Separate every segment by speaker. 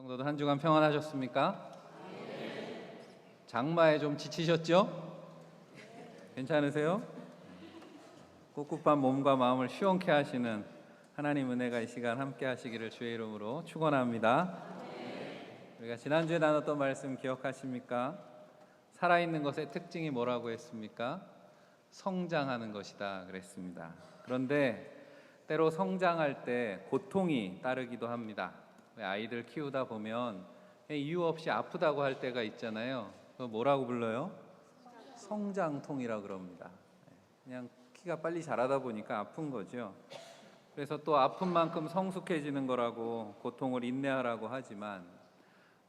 Speaker 1: 성도들 한 주간 평안하셨습니까? 장마에 좀 지치셨죠? 괜찮으세요? 꿉꿉한 몸과 마음을 시원케 하시는 하나님 은혜가 이 시간 함께 하시기를 주의 이름으로 축원합니다. 우리가 지난주에 나눴던 말씀 기억하십니까? 살아있는 것의 특징이 뭐라고 했습니까? 성장하는 것이다 그랬습니다. 그런데 때로 성장할 때 고통이 따르기도 합니다. 아이들 키우다 보면 이유 없이 아프다고 할 때가 있잖아요. 그거 뭐라고 불러요? 성장통이라고 그럽니다. 그냥 키가 빨리 자라다 보니까 아픈 거죠. 그래서 또 아픈 만큼 성숙해지는 거라고 고통을 인내하라고 하지만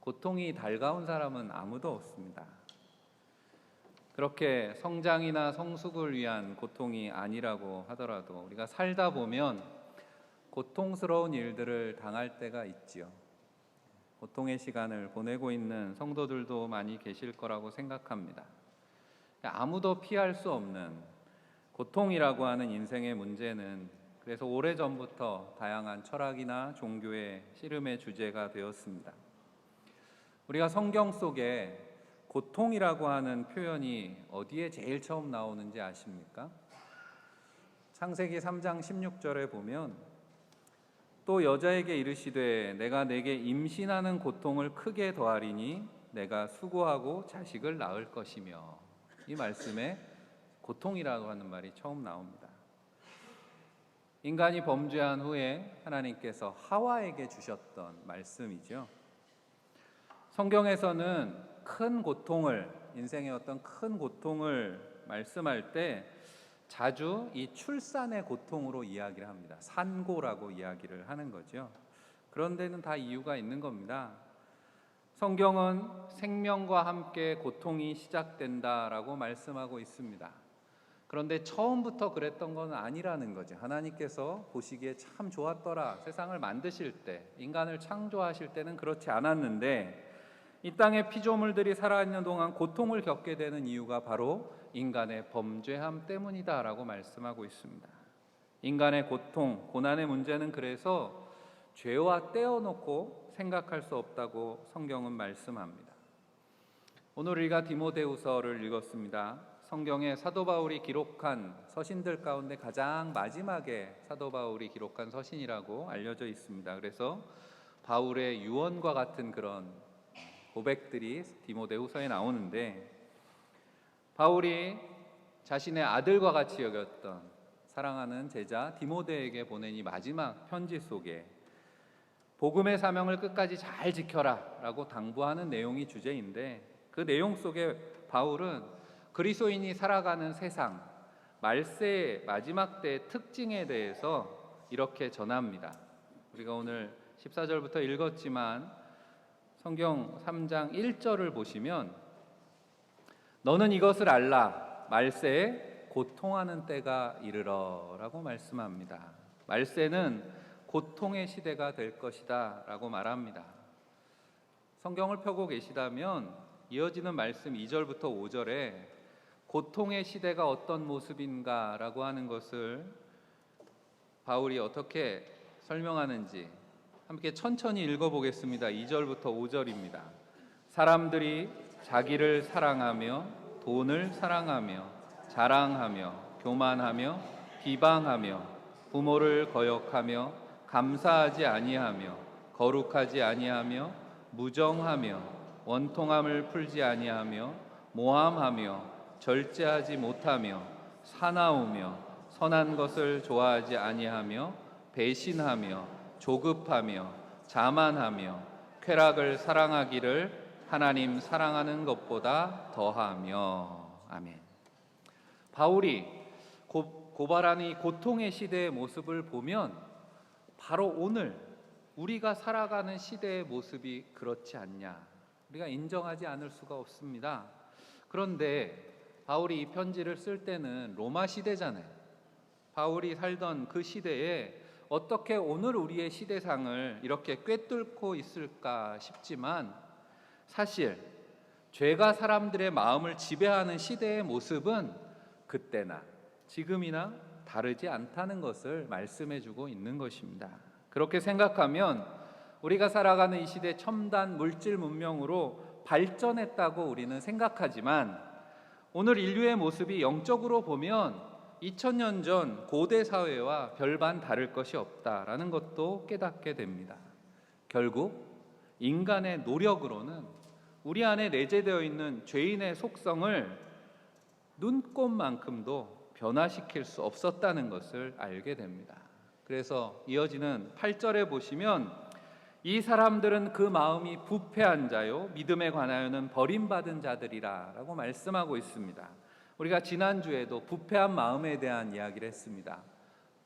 Speaker 1: 고통이 달가운 사람은 아무도 없습니다. 그렇게 성장이나 성숙을 위한 고통이 아니라고 하더라도 우리가 살다 보면 고통스러운 일들을 당할 때가 있지요. 고통의 시간을 보내고 있는 성도들도 많이 계실 거라고 생각합니다. 아무도 피할 수 없는 고통이라고 하는 인생의 문제는 그래서 오래전부터 다양한 철학이나 종교의 씨름의 주제가 되었습니다. 우리가 성경 속에 고통이라고 하는 표현이 어디에 제일 처음 나오는지 아십니까? 창세기 3장 16절에 보면 또 여자에게 이르시되 내가 내게 임신하는 고통을 크게 더하리니 내가 수고하고 자식을 낳을 것이며, 이 말씀에 고통이라고 하는 말이 처음 나옵니다. 인간이 범죄한 후에 하나님께서 하와에게 주셨던 말씀이죠. 성경에서는 큰 고통을, 인생의 어떤 큰 고통을 말씀할 때 자주 이 출산의 고통으로 이야기를 합니다. 산고라고 이야기를 하는 거죠. 그런 데는 다 이유가 있는 겁니다. 성경은 생명과 함께 고통이 시작된다라고 말씀하고 있습니다. 그런데 처음부터 그랬던 건 아니라는 거죠. 하나님께서 보시기에 참 좋았더라. 세상을 만드실 때, 인간을 창조하실 때는 그렇지 않았는데 이 땅의 피조물들이 살아있는 동안 고통을 겪게 되는 이유가 바로 인간의 범죄함 때문이다라고 말씀하고 있습니다. 인간의 고통, 고난의 문제는 그래서 죄와 떼어놓고 생각할 수 없다고 성경은 말씀합니다. 오늘 우리가 디모데후서를 읽었습니다. 성경에 사도 바울이 기록한 서신들 가운데 가장 마지막에 사도 바울이 기록한 서신이라고 알려져 있습니다. 그래서 바울의 유언과 같은 그런 고백들이 디모데후서에 나오는데, 바울이 자신의 아들과 같이 여겼던 사랑하는 제자 디모데에게 보낸 이 마지막 편지 속에 복음의 사명을 끝까지 잘 지켜라 라고 당부하는 내용이 주제인데, 그 내용 속에 바울은 그리스도인이 살아가는 세상, 말세의 마지막 때의 특징에 대해서 이렇게 전합니다. 우리가 오늘 14절부터 읽었지만 성경 3장 1절을 보시면 너는 이것을 알라, 말세에 고통하는 때가 이르러 라고 말씀합니다. 말세는 고통의 시대가 될 것이다 라고 말합니다. 성경을 펴고 계시다면 이어지는 말씀 2절부터 5절에 고통의 시대가 어떤 모습인가 라고 하는 것을 바울이 어떻게 설명하는지 함께 천천히 읽어보겠습니다. 2절부터 5절입니다. 사람들이 자기를 사랑하며 돈을 사랑하며 자랑하며 교만하며 비방하며 부모를 거역하며 감사하지 아니하며 거룩하지 아니하며 무정하며 원통함을 풀지 아니하며 모함하며 절제하지 못하며 사나우며 선한 것을 좋아하지 아니하며 배신하며 조급하며 자만하며 쾌락을 사랑하기를 하나님 사랑하는 것보다 더하며. 아멘. 바울이 고발하는 이 고통의 시대의 모습을 보면 바로 오늘 우리가 살아가는 시대의 모습이 그렇지 않냐, 우리가 인정하지 않을 수가 없습니다. 그런데 바울이 이 편지를 쓸 때는 로마 시대잖아요. 바울이 살던 그 시대에 어떻게 오늘 우리의 시대상을 이렇게 꿰뚫고 있을까 싶지만, 사실 죄가 사람들의 마음을 지배하는 시대의 모습은 그때나 지금이나 다르지 않다는 것을 말씀해주고 있는 것입니다. 그렇게 생각하면 우리가 살아가는 이 시대 첨단 물질 문명으로 발전했다고 우리는 생각하지만 오늘 인류의 모습이 영적으로 보면 2000년 전 고대 사회와 별반 다를 것이 없다라는 것도 깨닫게 됩니다. 결국 인간의 노력으로는 우리 안에 내재되어 있는 죄인의 속성을 눈꼽만큼도 변화시킬 수 없었다는 것을 알게 됩니다. 그래서 이어지는 8절에 보시면 이 사람들은 그 마음이 부패한 자요 믿음에 관하여는 버림받은 자들이라 라고 말씀하고 있습니다. 우리가 지난주에도 부패한 마음에 대한 이야기를 했습니다.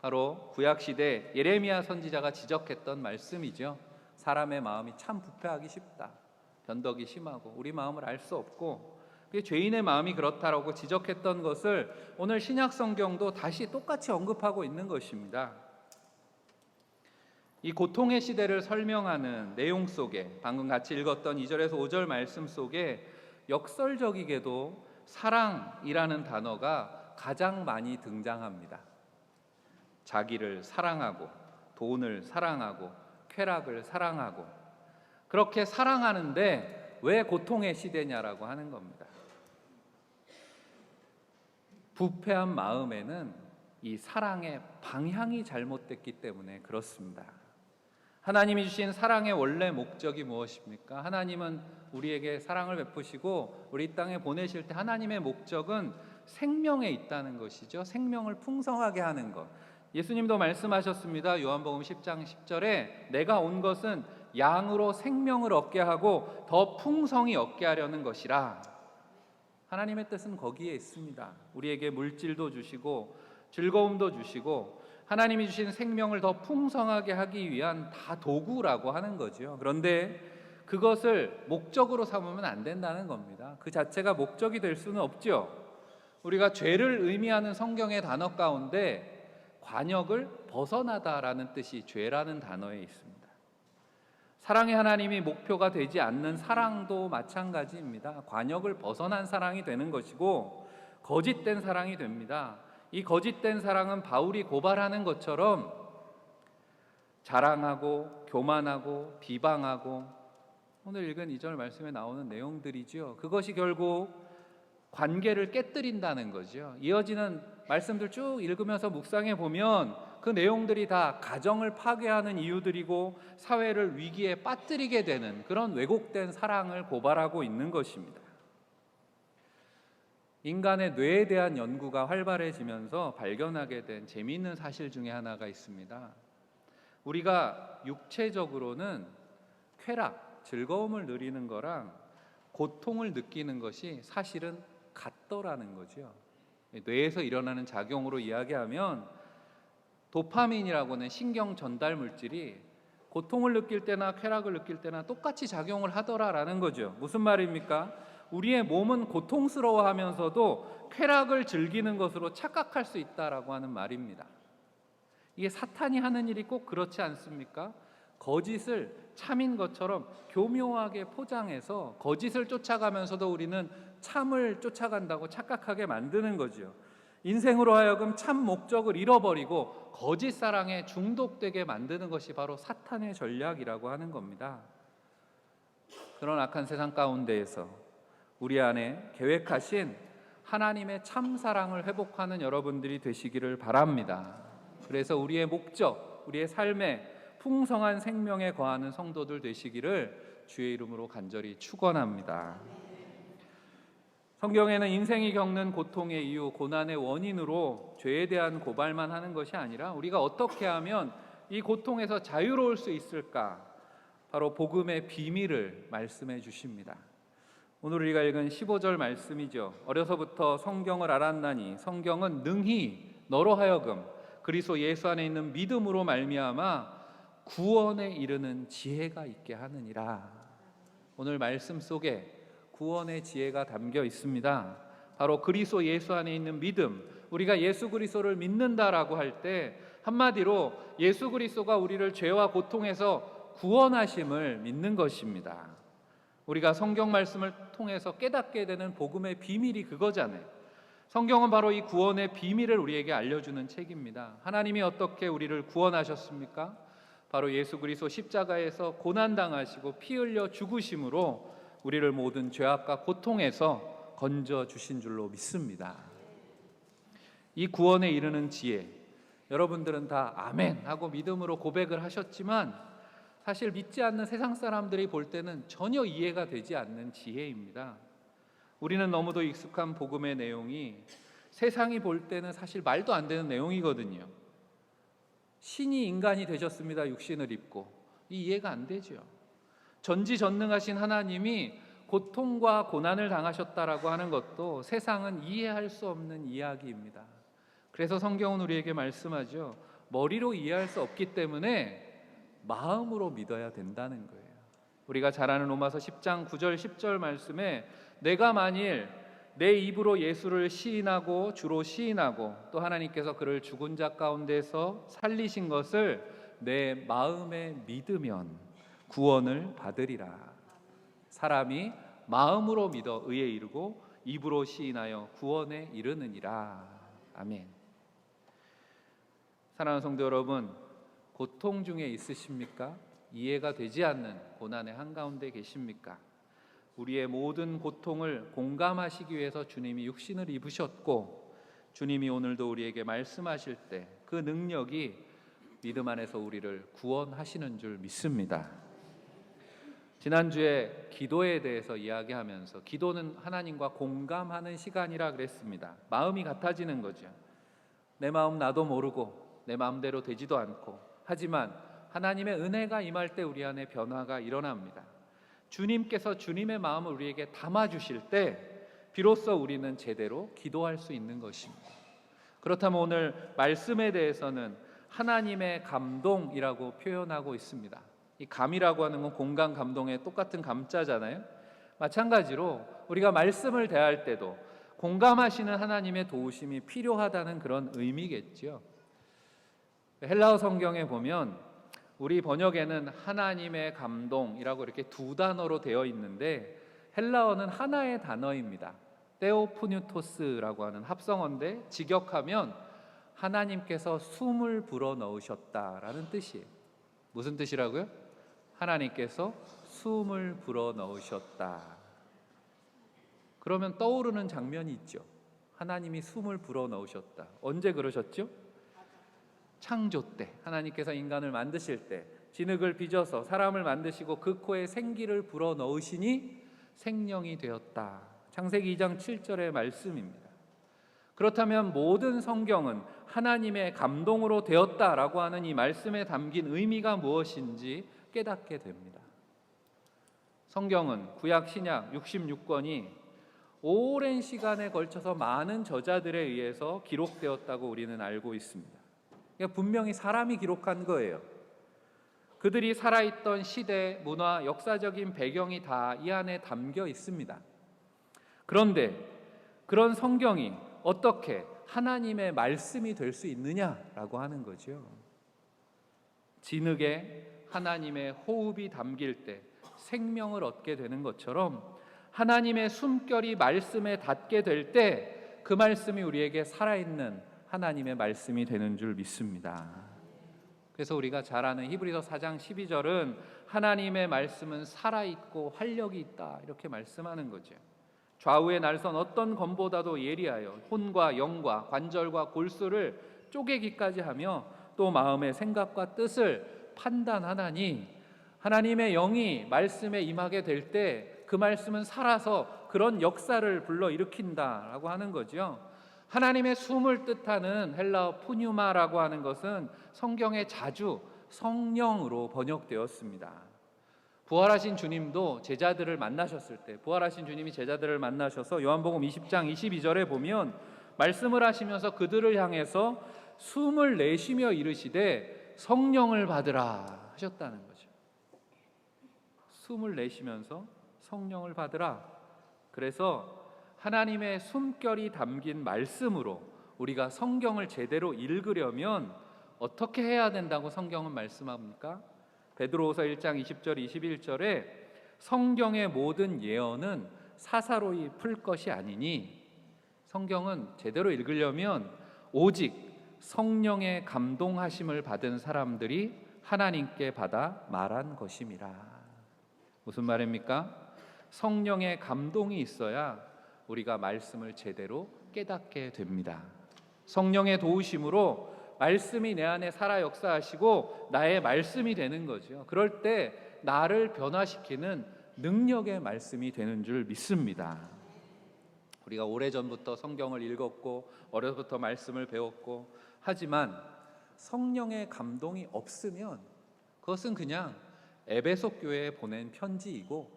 Speaker 1: 바로 구약시대 예레미야 선지자가 지적했던 말씀이죠. 사람의 마음이 참 부패하기 쉽다. 변덕이 심하고 우리 마음을 알 수 없고 그게 죄인의 마음이 그렇다라고 지적했던 것을 오늘 신약 성경도 다시 똑같이 언급하고 있는 것입니다. 이 고통의 시대를 설명하는 내용 속에 방금 같이 읽었던 2절에서 5절 말씀 속에 역설적이게도 사랑이라는 단어가 가장 많이 등장합니다. 자기를 사랑하고 돈을 사랑하고 쾌락을 사랑하고 그렇게 사랑하는데 왜 고통의 시대냐라고 하는 겁니다. 부패한 마음에는 이 사랑의 방향이 잘못됐기 때문에 그렇습니다. 하나님이 주신 사랑의 원래 목적이 무엇입니까? 하나님은 우리에게 사랑을 베푸시고 우리 땅에 보내실 때 하나님의 목적은 생명에 있다는 것이죠. 생명을 풍성하게 하는 것. 예수님도 말씀하셨습니다. 요한복음 10장 10절에 내가 온 것은 양으로 생명을 얻게 하고 더 풍성히 얻게 하려는 것이라. 하나님의 뜻은 거기에 있습니다. 우리에게 물질도 주시고 즐거움도 주시고 하나님이 주신 생명을 더 풍성하게 하기 위한 다 도구라고 하는 거죠. 그런데 그것을 목적으로 삼으면 안 된다는 겁니다. 그 자체가 목적이 될 수는 없죠. 우리가 죄를 의미하는 성경의 단어 가운데 관역을 벗어나다라는 뜻이 죄라는 단어에 있습니다. 사랑의 하나님이 목표가 되지 않는 사랑도 마찬가지입니다. 관역을 벗어난 사랑이 되는 것이고 거짓된 사랑이 됩니다. 이 거짓된 사랑은 바울이 고발하는 것처럼 자랑하고 교만하고 비방하고 오늘 읽은 2절 말씀에 나오는 내용들이죠. 그것이 결국 관계를 깨뜨린다는 거죠. 이어지는 말씀들 쭉 읽으면서 묵상해 보면 그 내용들이 다 가정을 파괴하는 이유들이고 사회를 위기에 빠뜨리게 되는 그런 왜곡된 사랑을 고발하고 있는 것입니다. 인간의 뇌에 대한 연구가 활발해지면서 발견하게 된 재미있는 사실 중에 하나가 있습니다. 우리가 육체적으로는 쾌락, 즐거움을 누리는 거랑 고통을 느끼는 것이 사실은 같더라는 거죠. 뇌에서 일어나는 작용으로 이야기하면 도파민이라고 하는 신경 전달 물질이 고통을 느낄 때나 쾌락을 느낄 때나 똑같이 작용을 하더라라는 거죠. 무슨 말입니까? 우리의 몸은 고통스러워하면서도 쾌락을 즐기는 것으로 착각할 수 있다라고 하는 말입니다. 이게 사탄이 하는 일이 꼭 그렇지 않습니까? 거짓을 참인 것처럼 교묘하게 포장해서 거짓을 쫓아가면서도 우리는 참을 쫓아간다고 착각하게 만드는 거죠. 인생으로 하여금 참 목적을 잃어버리고 거짓 사랑에 중독되게 만드는 것이 바로 사탄의 전략이라고 하는 겁니다. 그런 악한 세상 가운데에서 우리 안에 계획하신 하나님의 참 사랑을 회복하는 여러분들이 되시기를 바랍니다. 그래서 우리의 목적, 우리의 삶에 풍성한 생명에 거하는 성도들 되시기를 주의 이름으로 간절히 축원합니다. 성경에는 인생이 겪는 고통의 이유, 고난의 원인으로 죄에 대한 고발만 하는 것이 아니라 우리가 어떻게 하면 이 고통에서 자유로울 수 있을까? 바로 복음의 비밀을 말씀해 주십니다. 오늘 우리가 읽은 15절 말씀이죠. 어려서부터 성경을 알았나니 성경은 능히 너로 하여금 그리스도 예수 안에 있는 믿음으로 말미암아 구원에 이르는 지혜가 있게 하느니라. 오늘 말씀 속에 구원의 지혜가 담겨 있습니다. 바로 그리스도 예수 안에 있는 믿음, 우리가 예수 그리스도를 믿는다라고 할 때 한마디로 예수 그리스도가 우리를 죄와 고통에서 구원하심을 믿는 것입니다. 우리가 성경 말씀을 통해서 깨닫게 되는 복음의 비밀이 그거잖아요. 성경은 바로 이 구원의 비밀을 우리에게 알려주는 책입니다. 하나님이 어떻게 우리를 구원하셨습니까? 바로 예수 그리스도 십자가에서 고난당하시고 피 흘려 죽으심으로 우리를 모든 죄악과 고통에서 건져 주신 줄로 믿습니다. 이 구원에 이르는 지혜, 여러분들은 다 아멘 하고 믿음으로 고백을 하셨지만 사실 믿지 않는 세상 사람들이 볼 때는 전혀 이해가 되지 않는 지혜입니다. 우리는 너무도 익숙한 복음의 내용이 세상이 볼 때는 사실 말도 안 되는 내용이거든요. 신이 인간이 되셨습니다. 육신을 입고. 이해가 안 되죠. 전지전능하신 하나님이 고통과 고난을 당하셨다라고 하는 것도 세상은 이해할 수 없는 이야기입니다. 그래서 성경은 우리에게 말씀하죠. 머리로 이해할 수 없기 때문에 마음으로 믿어야 된다는 거예요. 우리가 잘 아는 로마서 10장 9절 10절 말씀에 내가 만일 내 입으로 예수를 시인하고 주로 시인하고 또 하나님께서 그를 죽은 자 가운데서 살리신 것을 내 마음에 믿으면 구원을 받으리라. 사람이 마음으로 믿어 의에 이르고 입으로 시인하여 구원에 이르느니라. 아멘. 사랑하는 성도 여러분, 고통 중에 있으십니까? 이해가 되지 않는 고난의 한가운데 계십니까? 우리의 모든 고통을 공감하시기 위해서 주님이 육신을 입으셨고 주님이 오늘도 우리에게 말씀하실 때 그 능력이 믿음 안에서 우리를 구원하시는 줄 믿습니다. 지난주에 기도에 대해서 이야기하면서 기도는 하나님과 공감하는 시간이라 그랬습니다. 마음이 같아지는 거죠. 내 마음 나도 모르고 내 마음대로 되지도 않고 하지만 하나님의 은혜가 임할 때 우리 안에 변화가 일어납니다. 주님께서 주님의 마음을 우리에게 담아주실 때 비로소 우리는 제대로 기도할 수 있는 것입니다. 그렇다면 오늘 말씀에 대해서는 하나님의 감동이라고 표현하고 있습니다. 이 감이라고 하는 건 공감 감동의 똑같은 감자잖아요. 마찬가지로 우리가 말씀을 대할 때도 공감하시는 하나님의 도우심이 필요하다는 그런 의미겠죠. 헬라어 성경에 보면 우리 번역에는 하나님의 감동이라고 이렇게 두 단어로 되어 있는데 헬라어는 하나의 단어입니다. 테오프뉴토스라고 하는 합성어인데 직역하면 하나님께서 숨을 불어 넣으셨다라는 뜻이에요. 무슨 뜻이라고요? 하나님께서 숨을 불어 넣으셨다. 그러면 떠오르는 장면이 있죠. 하나님이 숨을 불어 넣으셨다. 언제 그러셨죠? 창조 때 하나님께서 인간을 만드실 때 진흙을 빚어서 사람을 만드시고 그 코에 생기를 불어 넣으시니 생명이 되었다. 창세기 2장 7절의 말씀입니다. 그렇다면 모든 성경은 하나님의 감동으로 되었다라고 하는 이 말씀에 담긴 의미가 무엇인지 깨닫게 됩니다. 성경은 구약 신약 66권이 오랜 시간에 걸쳐서 많은 저자들에 의해서 기록되었다고 우리는 알고 있습니다. 분명히 사람이 기록한 거예요. 그들이 살아있던 시대, 문화, 역사적인 배경이 다 이 안에 담겨 있습니다. 그런데 그런 성경이 어떻게 하나님의 말씀이 될 수 있느냐라고 하는 거죠. 진흙에 하나님의 호흡이 담길 때 생명을 얻게 되는 것처럼 하나님의 숨결이 말씀에 닿게 될 때 그 말씀이 우리에게 살아있는 하나님의 말씀이 되는 줄 믿습니다. 그래서 우리가 잘 아는 히브리서 4장 12절은 하나님의 말씀은 살아있고 활력이 있다 이렇게 말씀하는 거죠. 좌우의 날선 어떤 검보다도 예리하여 혼과 영과 관절과 골수를 쪼개기까지 하며 또 마음의 생각과 뜻을 판단하나니 하나님의 영이 말씀에 임하게 될 때 그 말씀은 살아서 그런 역사를 불러일으킨다라고 하는 거죠. 하나님의 숨을 뜻하는 헬라어 푸뉴마라고 하는 것은 성경에 자주 성령으로 번역되었습니다. 부활하신 주님도 제자들을 만나셨을 때 부활하신 주님이 제자들을 만나셔서 요한복음 20장 22절에 보면 말씀을 하시면서 그들을 향해서 숨을 내쉬며 이르시되 성령을 받으라 하셨다는 거죠. 숨을 내쉬면서 성령을 받으라. 그래서 하나님의 숨결이 담긴 말씀으로 우리가 성경을 제대로 읽으려면 어떻게 해야 된다고 성경은 말씀합니까? 베드로후서 1장 20절 21절에 성경의 모든 예언은 사사로이 풀 것이 아니니 성경은 제대로 읽으려면 오직 성령의 감동하심을 받은 사람들이 하나님께 받아 말한 것임이라. 무슨 말입니까? 성령의 감동이 있어야 우리가 말씀을 제대로 깨닫게 됩니다. 성령의 도우심으로 말씀이 내 안에 살아 역사하시고 나의 말씀이 되는 거죠. 그럴 때 나를 변화시키는 능력의 말씀이 되는 줄 믿습니다. 우리가 오래전부터 성경을 읽었고 어려서부터 말씀을 배웠고 하지만 성령의 감동이 없으면 그것은 그냥 에베소 교회에 보낸 편지이고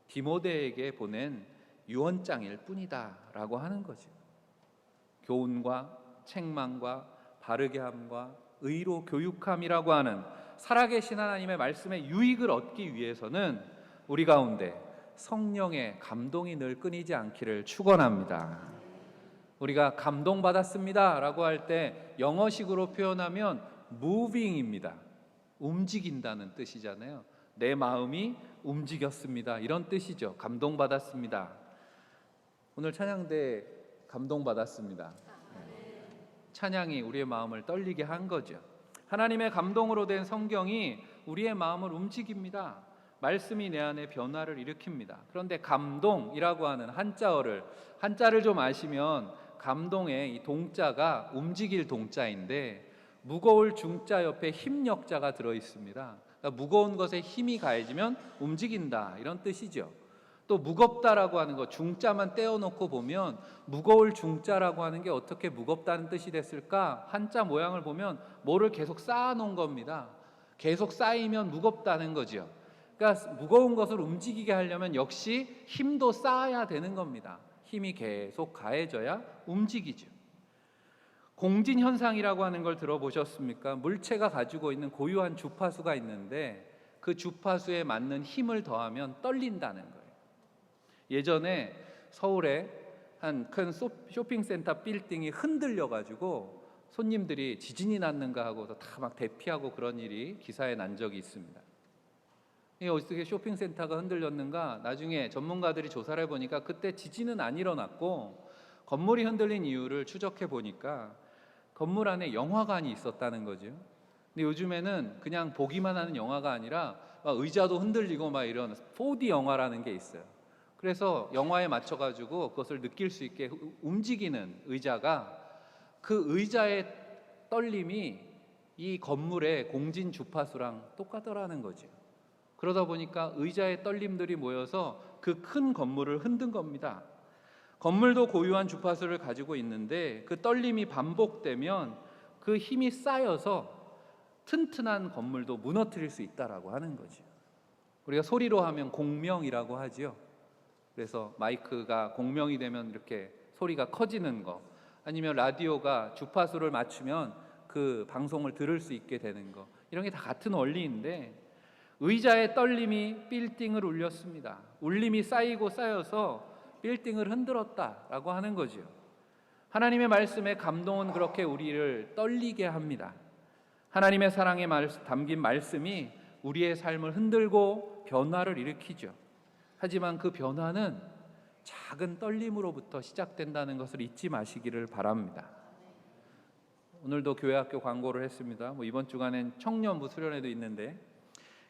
Speaker 1: 디모데에게 보낸 유언장일 뿐이다 라고 하는 거죠. 교훈과 책망과 바르게 함과 의로 교육함이라고 하는 살아계신 하나님의 말씀의 유익을 얻기 위해서는 우리 가운데 성령의 감동이 늘 끊이지 않기를 축원합니다. 우리가 감동받았습니다 라고 할 때 영어식으로 표현하면 moving입니다. 움직인다는 뜻이잖아요. 내 마음이 움직였습니다 이런 뜻이죠. 감동받았습니다. 오늘 찬양대 감동받았습니다. 찬양이 우리의 마음을 떨리게 한 거죠. 하나님의 감동으로 된 성경이 우리의 마음을 움직입니다. 말씀이 내 안에 변화를 일으킵니다. 그런데 감동이라고 하는 한자를 좀 아시면 감동의 이 동자가 움직일 동자인데 무거울 중자 옆에 힘력자가 들어 있습니다. 그러니까 무거운 것에 힘이 가해지면 움직인다 이런 뜻이죠. 또 무겁다라고 하는 거 중자만 떼어놓고 보면 무거울 중자라고 하는 게 어떻게 무겁다는 뜻이 됐을까? 한자 모양을 보면 뭐를 계속 쌓아놓은 겁니다. 계속 쌓이면 무겁다는 거죠. 그러니까 무거운 것을 움직이게 하려면 역시 힘도 쌓아야 되는 겁니다. 힘이 계속 가해져야 움직이죠. 공진현상이라고 하는 걸 들어보셨습니까? 물체가 가지고 있는 고유한 주파수가 있는데 그 주파수에 맞는 힘을 더하면 떨린다는 거예요. 예전에 서울에 한 큰 쇼핑센터 빌딩이 흔들려가지고 손님들이 지진이 났는가 하고서 다 막 대피하고 그런 일이 기사에 난 적이 있습니다. 어떻게 쇼핑센터가 흔들렸는가? 나중에 전문가들이 조사를 해보니까 그때 지진은 안 일어났고 건물이 흔들린 이유를 추적해 보니까 건물 안에 영화관이 있었다는 거죠. 근데 요즘에는 그냥 보기만 하는 영화가 아니라 막 의자도 흔들리고 막 이런 4D 영화라는 게 있어요. 그래서 영화에 맞춰가지고 그것을 느낄 수 있게 움직이는 의자가 그 의자의 떨림이 이 건물의 공진 주파수랑 똑같더라는 거죠. 그러다 보니까 의자의 떨림들이 모여서 그 큰 건물을 흔든 겁니다. 건물도 고유한 주파수를 가지고 있는데 그 떨림이 반복되면 그 힘이 쌓여서 튼튼한 건물도 무너뜨릴 수 있다라고 하는 거죠. 우리가 소리로 하면 공명이라고 하지요. 그래서 마이크가 공명이 되면 이렇게 소리가 커지는 거, 아니면 라디오가 주파수를 맞추면 그 방송을 들을 수 있게 되는 거, 이런 게 다 같은 원리인데 의자의 떨림이 빌딩을 울렸습니다. 울림이 쌓이고 쌓여서 빌딩을 흔들었다라고 하는 거죠. 하나님의 말씀의 감동은 그렇게 우리를 떨리게 합니다. 하나님의 사랑에 담긴 말씀이 우리의 삶을 흔들고 변화를 일으키죠. 하지만 그 변화는 작은 떨림으로부터 시작된다는 것을 잊지 마시기를 바랍니다. 오늘도 교회학교 광고를 했습니다. 이번 주간엔 청년부 수련회도 있는데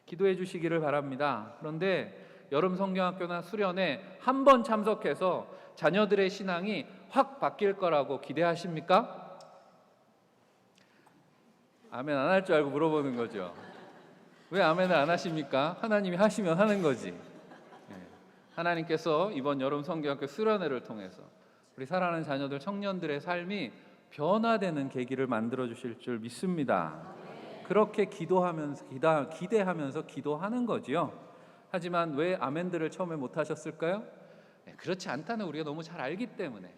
Speaker 1: 기도해 주시기를 바랍니다. 그런데 여름 성경학교나 수련회 한 번 참석해서 자녀들의 신앙이 확 바뀔 거라고 기대하십니까? 아멘 안 할 줄 알고 물어보는 거죠. 왜 아멘을 안 하십니까? 하나님이 하시면 하는 거지. 하나님께서 이번 여름 성경학교 수련회를 통해서 우리 사랑하는 자녀들, 청년들의 삶이 변화되는 계기를 만들어 주실 줄 믿습니다. 그렇게 기대하면서 기도하는 거지요. 하지만 왜 아멘들을 처음에 못 하셨을까요? 그렇지 않다는 우리가 너무 잘 알기 때문에.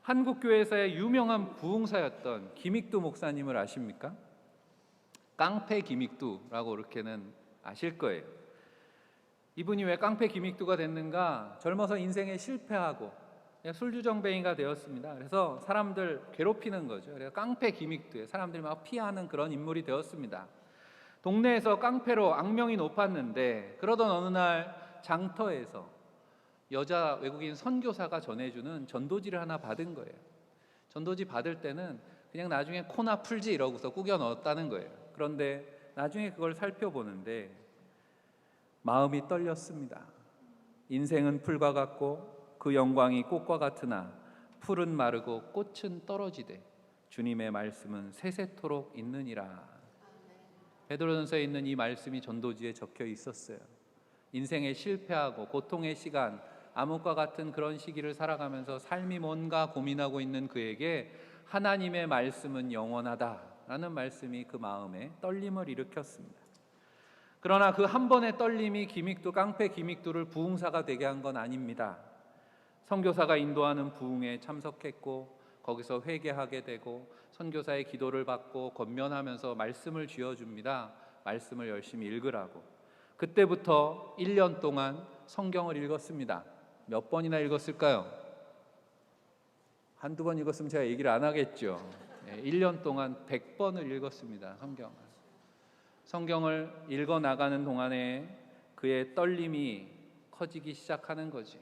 Speaker 1: 한국 교회에서의 유명한 부흥사였던 김익두 목사님을 아십니까? 깡패 김익두라고 이렇게는 아실 거예요. 이분이 왜 깡패 김익두가 됐는가? 젊어서 인생에 실패하고 술주정뱅이가 되었습니다. 그래서 사람들 괴롭히는 거죠. 그래서 깡패 김익두에 사람들이 막 피하는 그런 인물이 되었습니다. 동네에서 깡패로 악명이 높았는데 그러던 어느 날 장터에서 여자 외국인 선교사가 전해주는 전도지를 하나 받은 거예요. 전도지 받을 때는 그냥 나중에 코나 풀지 이러고서 꾸겨 넣었다는 거예요. 그런데 나중에 그걸 살펴보는데 마음이 떨렸습니다. 인생은 풀과 같고 그 영광이 꽃과 같으나 풀은 마르고 꽃은 떨어지되 주님의 말씀은 세세토록 있느니라. 베드로전서에 있는 이 말씀이 전도지에 적혀 있었어요. 인생에 실패하고 고통의 시간, 암흑과 같은 그런 시기를 살아가면서 삶이 뭔가 고민하고 있는 그에게 하나님의 말씀은 영원하다라는 말씀이 그 마음에 떨림을 일으켰습니다. 그러나 그 한 번의 떨림이 기믹두, 깡패 기믹두를 부흥사가 되게 한 건 아닙니다. 선교사가 인도하는 부흥에 참석했고 거기서 회개하게 되고 선교사의 기도를 받고 권면하면서 말씀을 쥐어줍니다. 말씀을 열심히 읽으라고. 그때부터 1년 동안 성경을 읽었습니다. 몇 번이나 읽었을까요? 한두 번 읽었으면 제가 얘기를 안 하겠죠. 1년 동안 100번을 읽었습니다. 성경을 읽어나가는 동안에 그의 떨림이 커지기 시작하는 거죠.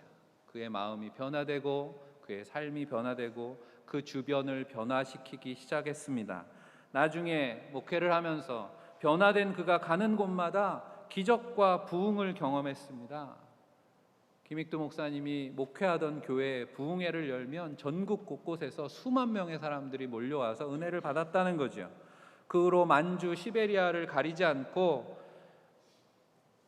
Speaker 1: 그의 마음이 변화되고 그의 삶이 변화되고 그 주변을 변화시키기 시작했습니다. 나중에 목회를 하면서 변화된 그가 가는 곳마다 기적과 부흥을 경험했습니다. 김익두 목사님이 목회하던 교회에 부흥회를 열면 전국 곳곳에서 수만 명의 사람들이 몰려와서 은혜를 받았다는 거죠. 그 후로 만주, 시베리아를 가리지 않고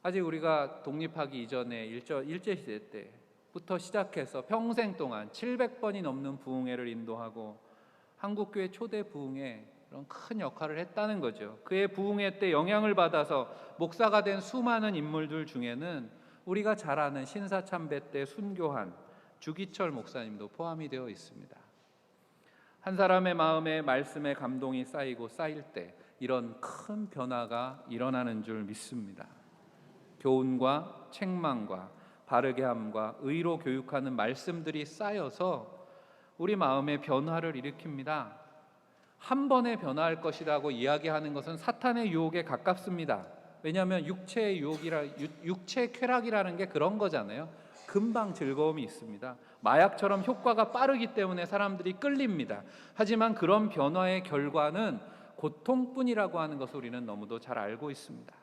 Speaker 1: 아직 우리가 독립하기 이전에 일제시대 때부터 시작해서 평생 동안 700번이 넘는 부흥회를 인도하고 한국교회 초대 부흥회 그런 큰 역할을 했다는 거죠. 그의 부흥회 때 영향을 받아서 목사가 된 수많은 인물들 중에는 우리가 잘 아는 신사참배 때 순교한 주기철 목사님도 포함이 되어 있습니다. 한 사람의 마음에 말씀의 감동이 쌓이고 쌓일 때 이런 큰 변화가 일어나는 줄 믿습니다. 교훈과 책망과 바르게 함과 의로 교육하는 말씀들이 쌓여서 우리 마음의 변화를 일으킵니다. 한 번에 변화할 것이라고 이야기하는 것은 사탄의 유혹에 가깝습니다. 왜냐하면 육체의 육체의 쾌락이라는 게 그런 거잖아요. 금방 즐거움이 있습니다. 마약처럼 효과가 빠르기 때문에 사람들이 끌립니다. 하지만 그런 변화의 결과는 고통뿐이라고 하는 것을 우리는 너무도 잘 알고 있습니다.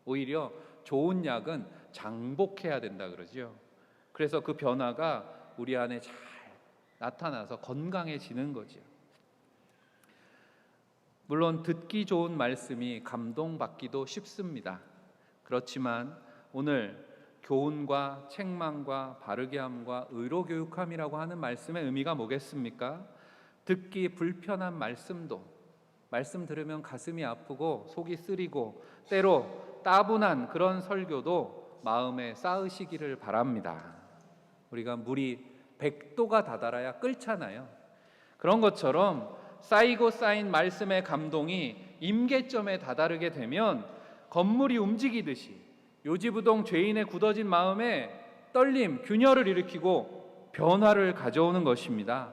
Speaker 1: 오히려 좋은 약은 장복해야 된다 그러죠. 그래서 그 변화가 우리 안에 잘 나타나서 건강해지는 거죠. 물론 듣기 좋은 말씀이 감동받기도 쉽습니다. 그렇지만 오늘 교훈과 책망과 바르게 함과 의로 교육함이라고 하는 말씀의 의미가 뭐겠습니까? 듣기 불편한 말씀도, 말씀 들으면 가슴이 아프고 속이 쓰리고 때로 따분한 그런 설교도 마음에 쌓으시기를 바랍니다. 우리가 물이 100도가 다다라야 끓잖아요. 그런 것처럼 쌓이고 쌓인 말씀의 감동이 임계점에 다다르게 되면 건물이 움직이듯이 요지부동 죄인의 굳어진 마음에 떨림, 균열을 일으키고 변화를 가져오는 것입니다.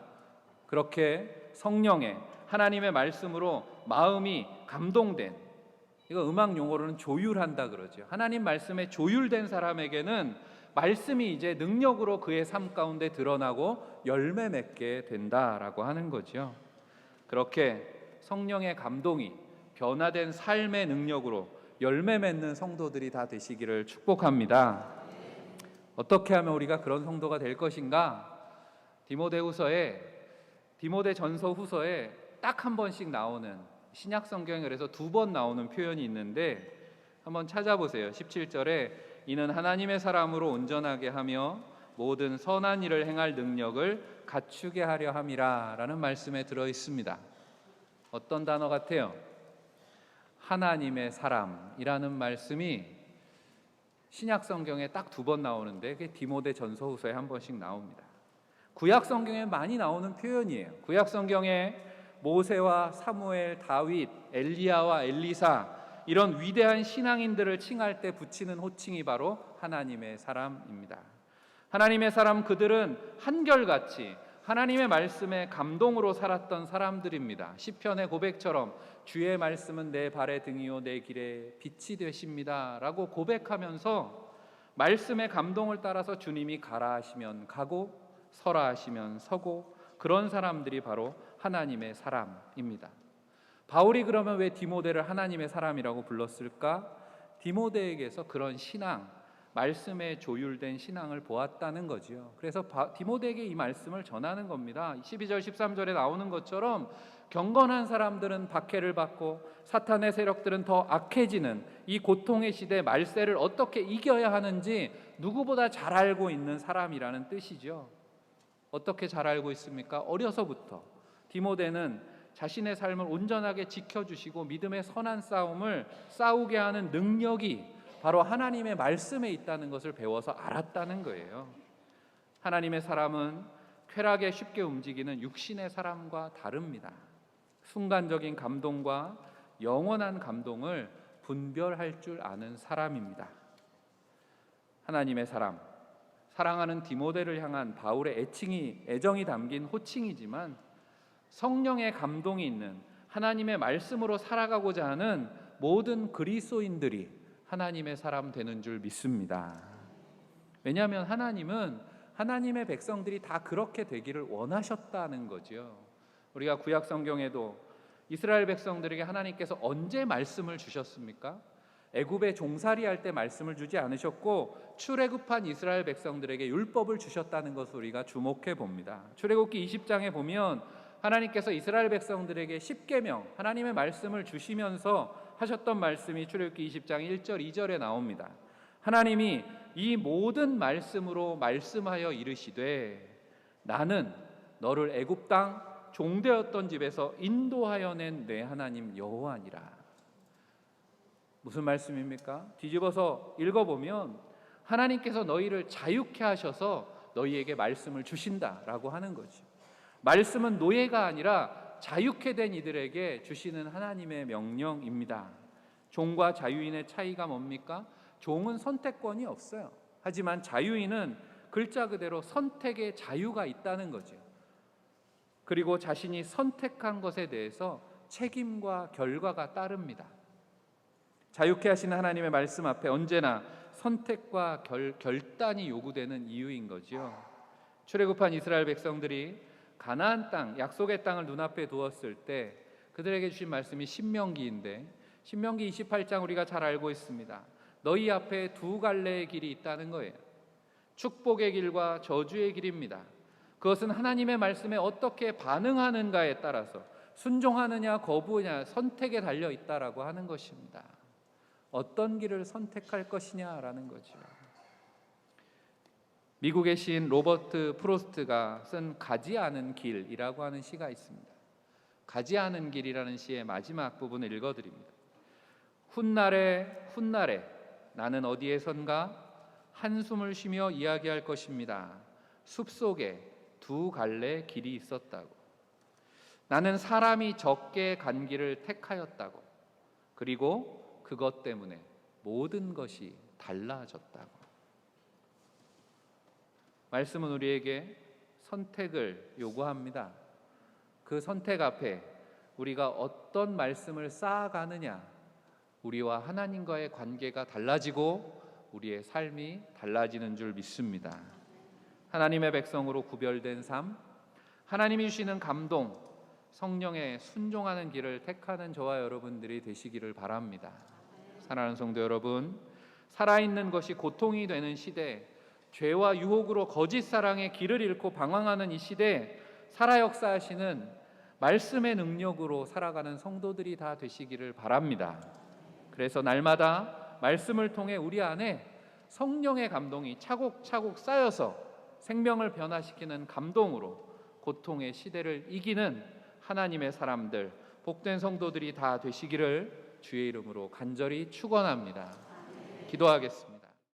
Speaker 1: 그렇게 성령의 하나님의 말씀으로 마음이 감동된, 이거 음악 용어로는 조율한다 그러죠. 하나님 말씀에 조율된 사람에게는 말씀이 이제 능력으로 그의 삶 가운데 드러나고 열매 맺게 된다라고 하는 거죠. 그렇게 성령의 감동이 변화된 삶의 능력으로 열매 맺는 성도들이 다 되시기를 축복합니다. 어떻게 하면 우리가 그런 성도가 될 것인가? 디모데전서 후서에 딱 한 번씩 나오는, 신약 성경에 그래서 2번 나오는 표현이 있는데 한번 찾아보세요. 17절에 이는 하나님의 사람으로 온전하게 하며 모든 선한 일을 행할 능력을 갖추게 하려 함이라 라는 말씀에 들어 있습니다. 어떤 단어 같아요? 하나님의 사람이라는 말씀이 신약 성경에 딱 2번 나오는데 그게 디모데전서 후서에 한 번씩 나옵니다. 구약 성경에 많이 나오는 표현이에요. 구약 성경에 모세와 사무엘, 다윗, 엘리야와 엘리사 이런 위대한 신앙인들을 칭할 때 붙이는 호칭이 바로 하나님의 사람입니다. 하나님의 사람, 그들은 한결같이 하나님의 말씀에 감동으로 살았던 사람들입니다. 시편의 고백처럼 주의 말씀은 내 발의 등이요 내 길에 빛이 되십니다 라고 고백하면서 말씀의 감동을 따라서 주님이 가라 하시면 가고 서라 하시면 서고 그런 사람들이 바로 하나님의 사람입니다. 바울이 그러면 왜 디모데를 하나님의 사람이라고 불렀을까? 디모데에게서 그런 신앙, 말씀에 조율된 신앙을 보았다는 거지요. 그래서 디모데에게 이 말씀을 전하는 겁니다. 12절 13절에 나오는 것처럼 경건한 사람들은 박해를 받고 사탄의 세력들은 더 악해지는 이 고통의 시대 말세를 어떻게 이겨야 하는지 누구보다 잘 알고 있는 사람이라는 뜻이죠. 어떻게 잘 알고 있습니까? 어려서부터 디모데는 자신의 삶을 온전하게 지켜주시고 믿음의 선한 싸움을 싸우게 하는 능력이 바로 하나님의 말씀에 있다는 것을 배워서 알았다는 거예요. 하나님의 사람은 쾌락에 쉽게 움직이는 육신의 사람과 다릅니다. 순간적인 감동과 영원한 감동을 분별할 줄 아는 사람입니다. 하나님의 사람, 사랑하는 디모데를 향한 바울의 애정이 담긴 호칭이지만 성령의 감동이 있는 하나님의 말씀으로 살아가고자 하는 모든 그리스도인들이 하나님의 사람 되는 줄 믿습니다. 왜냐하면 하나님은 하나님의 백성들이 다 그렇게 되기를 원하셨다는 거죠. 우리가 구약 성경에도 이스라엘 백성들에게 하나님께서 언제 말씀을 주셨습니까? 애굽에 종살이할 때 말씀을 주지 않으셨고 출애굽한 이스라엘 백성들에게 율법을 주셨다는 것을 우리가 주목해 봅니다. 출애굽기 20장에 보면 하나님께서 이스라엘 백성들에게 십계명, 하나님의 말씀을 주시면서 하셨던 말씀이 출애굽기 20장 1절 2절에 나옵니다. 하나님이 이 모든 말씀으로 말씀하여 이르시되 나는 너를 애굽 땅 종되었던 집에서 인도하여 낸 내 하나님 여호와니라. 무슨 말씀입니까? 뒤집어서 읽어보면 하나님께서 너희를 자유케 하셔서 너희에게 말씀을 주신다라고 하는 거죠. 말씀은 노예가 아니라 자유케 된 이들에게 주시는 하나님의 명령입니다. 종과 자유인의 차이가 뭡니까? 종은 선택권이 없어요. 하지만 자유인은 글자 그대로 선택의 자유가 있다는 거죠. 그리고 자신이 선택한 것에 대해서 책임과 결과가 따릅니다. 자유케 하시는 하나님의 말씀 앞에 언제나 선택과 결단이 요구되는 이유인 거죠. 출애굽한 이스라엘 백성들이 가나안 땅, 약속의 땅을 눈앞에 두었을 때 그들에게 주신 말씀이 신명기인데 신명기 28장 우리가 잘 알고 있습니다. 너희 앞에 두 갈래의 길이 있다는 거예요. 축복의 길과 저주의 길입니다. 그것은 하나님의 말씀에 어떻게 반응하는가에 따라서 순종하느냐 거부하느냐 선택에 달려 있다라고 하는 것입니다. 어떤 길을 선택할 것이냐라는 거죠. 미국의 시인 로버트 프로스트가 쓴 가지 않은 길이라고 하는 시가 있습니다. 가지 않은 길이라는 시의 마지막 부분을 읽어드립니다. 훗날에 훗날에 나는 어디에선가 한숨을 쉬며 이야기할 것입니다. 숲속에 두 갈래 길이 있었다고. 나는 사람이 적게 간 길을 택하였다고. 그리고 그것 때문에 모든 것이 달라졌다고. 말씀은 우리에게 선택을 요구합니다. 그 선택 앞에 우리가 어떤 말씀을 쌓아가느냐, 우리와 하나님과의 관계가 달라지고 우리의 삶이 달라지는 줄 믿습니다. 하나님의 백성으로 구별된 삶, 하나님이 주시는 감동, 성령에 순종하는 길을 택하는 저와 여러분들이 되시기를 바랍니다. 사랑하는 성도 여러분, 살아있는 것이 고통이 되는 시대, 죄와 유혹으로 거짓 사랑의 길을 잃고 방황하는 이 시대에 살아 역사하시는 말씀의 능력으로 살아가는 성도들이 다 되시기를 바랍니다. 그래서 날마다 말씀을 통해 우리 안에 성령의 감동이 차곡차곡 쌓여서 생명을 변화시키는 감동으로 고통의 시대를 이기는 하나님의 사람들, 복된 성도들이 다 되시기를 주의 이름으로 간절히 축원합니다. 기도하겠습니다.